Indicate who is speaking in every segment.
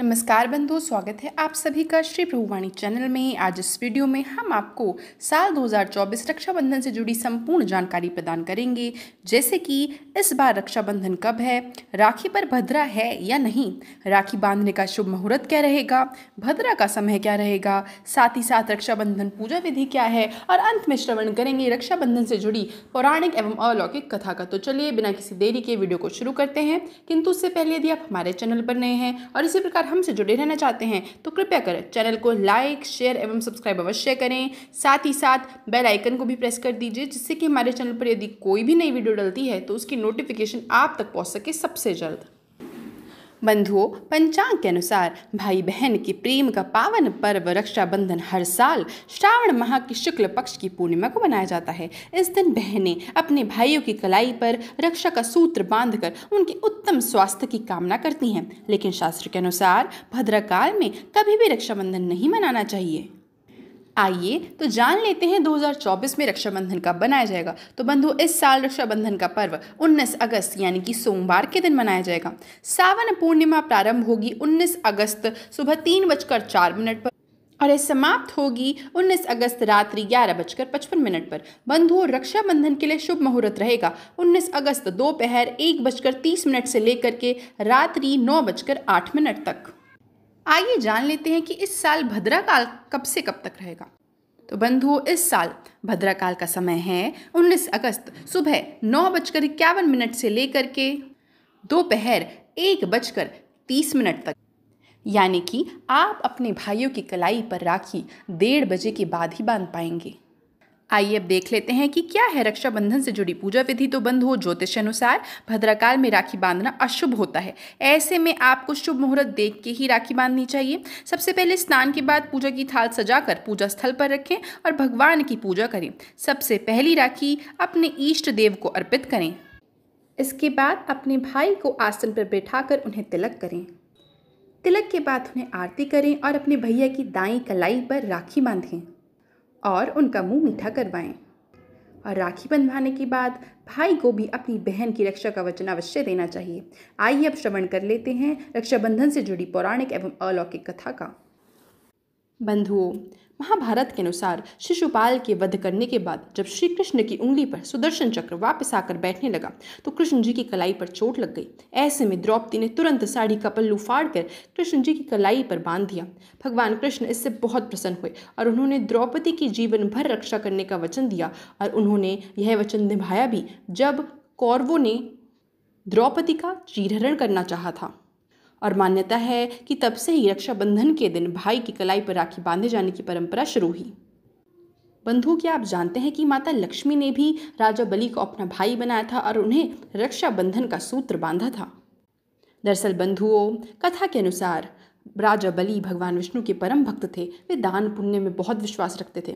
Speaker 1: नमस्कार बंधुओं, स्वागत है आप सभी का श्री प्रभुवाणी चैनल में। आज इस वीडियो में हम आपको साल 2024 रक्षाबंधन से जुड़ी संपूर्ण जानकारी प्रदान करेंगे, जैसे कि इस बार रक्षाबंधन कब है, राखी पर भद्रा है या नहीं, राखी बांधने का शुभ मुहूर्त क्या रहेगा, भद्रा का समय क्या रहेगा, साथ ही साथ रक्षाबंधन पूजा विधि क्या है और अंत में श्रवण करेंगे रक्षाबंधन से जुड़ी पौराणिक एवं अलौकिक कथा का। तो चलिए बिना किसी देरी के वीडियो को शुरू करते हैं। किंतु उससे पहले यदि आप हमारे चैनल पर नए हैं और इसी प्रकार हमसे जुड़े रहना चाहते हैं तो कृपया कर चैनल को लाइक, शेयर एवं सब्सक्राइब अवश्य करें। साथ ही साथ बेल आइकन को भी प्रेस कर दीजिए, जिससे कि हमारे चैनल पर यदि कोई भी नई वीडियो डलती है तो उसकी नोटिफिकेशन आप तक पहुंच सके सबसे जल्द। बंधुओं, पंचांग के अनुसार भाई बहन के प्रेम का पावन पर्व रक्षाबंधन हर साल श्रावण माह की शुक्ल पक्ष की पूर्णिमा को मनाया जाता है। इस दिन बहनें अपने भाइयों की कलाई पर रक्षा का सूत्र बांधकर उनके उत्तम स्वास्थ्य की कामना करती हैं। लेकिन शास्त्र के अनुसार भद्रकाल में कभी भी रक्षाबंधन नहीं मनाना चाहिए। आइए तो जान लेते हैं 2024 में रक्षाबंधन कब मनाया जाएगा। तो बंधु, इस साल रक्षाबंधन का पर्व 19 अगस्त यानी कि सोमवार के दिन मनाया जाएगा। सावन पूर्णिमा प्रारंभ होगी 19 अगस्त सुबह 3:04 पर और यह समाप्त होगी 19 अगस्त रात्रि 11:55 पर। बंधुओं, रक्षाबंधन के लिए शुभ मुहूर्त रहेगा 19 अगस्त दोपहर 1:30 से लेकर के रात्रि 9:08 तक। आइए जान लेते हैं कि इस साल भद्रा काल कब से कब तक रहेगा। तो बंधुओं, इस साल भद्रा काल का समय है 19 अगस्त सुबह 9:51 से लेकर के दोपहर 1:30 तक, यानी कि आप अपने भाइयों की कलाई पर राखी 1:30 बजे के बाद ही बांध पाएंगे। आइए अब देख लेते हैं कि क्या है रक्षाबंधन से जुड़ी पूजा विधि। तो बंधुओं, ज्योतिष अनुसार भद्रकाल में राखी बांधना अशुभ होता है। ऐसे में आपको शुभ मुहूर्त देख के ही राखी बांधनी चाहिए। सबसे पहले स्नान के बाद पूजा की थाल सजाकर पूजा स्थल पर रखें और भगवान की पूजा करें। सबसे पहली राखी अपने इष्ट देव को अर्पित करें। इसके बाद अपने भाई को आसन पर बैठाकर उन्हें तिलक करें। तिलक के बाद उन्हें आरती करें और अपने भैया की दाईं कलाई पर राखी बांधें और उनका मुंह मीठा करवाएं। और राखी बंधवाने के बाद भाई को भी अपनी बहन की रक्षा का वचन अवश्य देना चाहिए। आइए अब श्रवण कर लेते हैं रक्षाबंधन से जुड़ी पौराणिक एवं अलौकिक कथा का। बंधुओं, महाभारत के अनुसार शिशुपाल के वध करने के बाद जब श्री कृष्ण की उंगली पर सुदर्शन चक्र वापस आकर बैठने लगा तो कृष्ण जी की कलाई पर चोट लग गई। ऐसे में द्रौपदी ने तुरंत साड़ी का पल्लू फाड़कर कृष्ण जी की कलाई पर बांध दिया। भगवान कृष्ण इससे बहुत प्रसन्न हुए और उन्होंने द्रौपदी की जीवन भर रक्षा करने का वचन दिया और उन्होंने यह वचन निभाया भी जब कौरवों ने द्रौपदी का चीरहरण करना चाहा था। और मान्यता है कि तब से ही रक्षाबंधन के दिन भाई की कलाई पर राखी बांधे जाने की परंपरा शुरू हुई। बंधुओं, क्या आप जानते हैं कि माता लक्ष्मी ने भी राजा बलि को अपना भाई बनाया था और उन्हें रक्षाबंधन का सूत्र बांधा था। दरअसल बंधुओं, कथा के अनुसार राजा बलि भगवान विष्णु के परम भक्त थे। वे दान पुण्य में बहुत विश्वास रखते थे।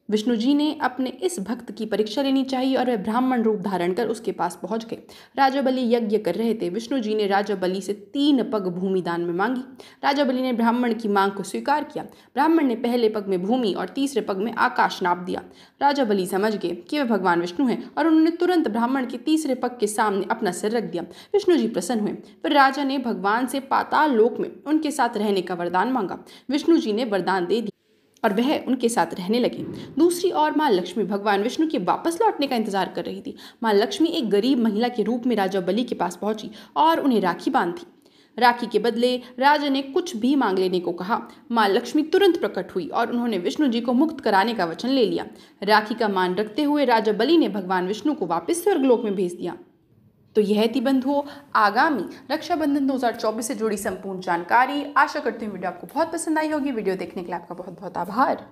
Speaker 1: विष्णु जी ने अपने इस भक्त की परीक्षा लेनी चाहिए और वह ब्राह्मण रूप धारण कर उसके पास पहुंच गए। राजा बलि यज्ञ कर रहे थे। विष्णु जी ने राजा बलि से 3 पग भूमि दान में मांगी। राजा बलि ने ब्राह्मण की मांग को स्वीकार किया। ब्राह्मण ने पहले पग में भूमि और तीसरे पग में आकाश नाप दिया। राजा बलि समझ गए कि वह भगवान विष्णु हैं और उन्होंने तुरंत ब्राह्मण के तीसरे पग के सामने अपना सिर रख दिया। विष्णु जी प्रसन्न हुए। फिर राजा ने भगवान से पाताल लोक में उनके साथ रहने का वरदान मांगा। विष्णु जी ने वरदान दे दिया और वह उनके साथ रहने लगे। दूसरी ओर माँ लक्ष्मी भगवान विष्णु के वापस लौटने का इंतजार कर रही थी। माँ लक्ष्मी एक गरीब महिला के रूप में राजा बलि के पास पहुंची और उन्हें राखी बांधी। राखी के बदले राजा ने कुछ भी मांग लेने को कहा। माँ लक्ष्मी तुरंत प्रकट हुई और उन्होंने विष्णु जी को मुक्त कराने का वचन ले लिया। राखी का मान रखते हुए राजा बलि ने भगवान विष्णु को वापस स्वर्गलोक में भेज दिया। तो यह थी बंधुओं आगामी रक्षाबंधन 2024 से जुड़ी संपूर्ण जानकारी। आशा करती हूँ वीडियो आपको बहुत पसंद आई होगी। वीडियो देखने के लिए आपका बहुत बहुत आभार।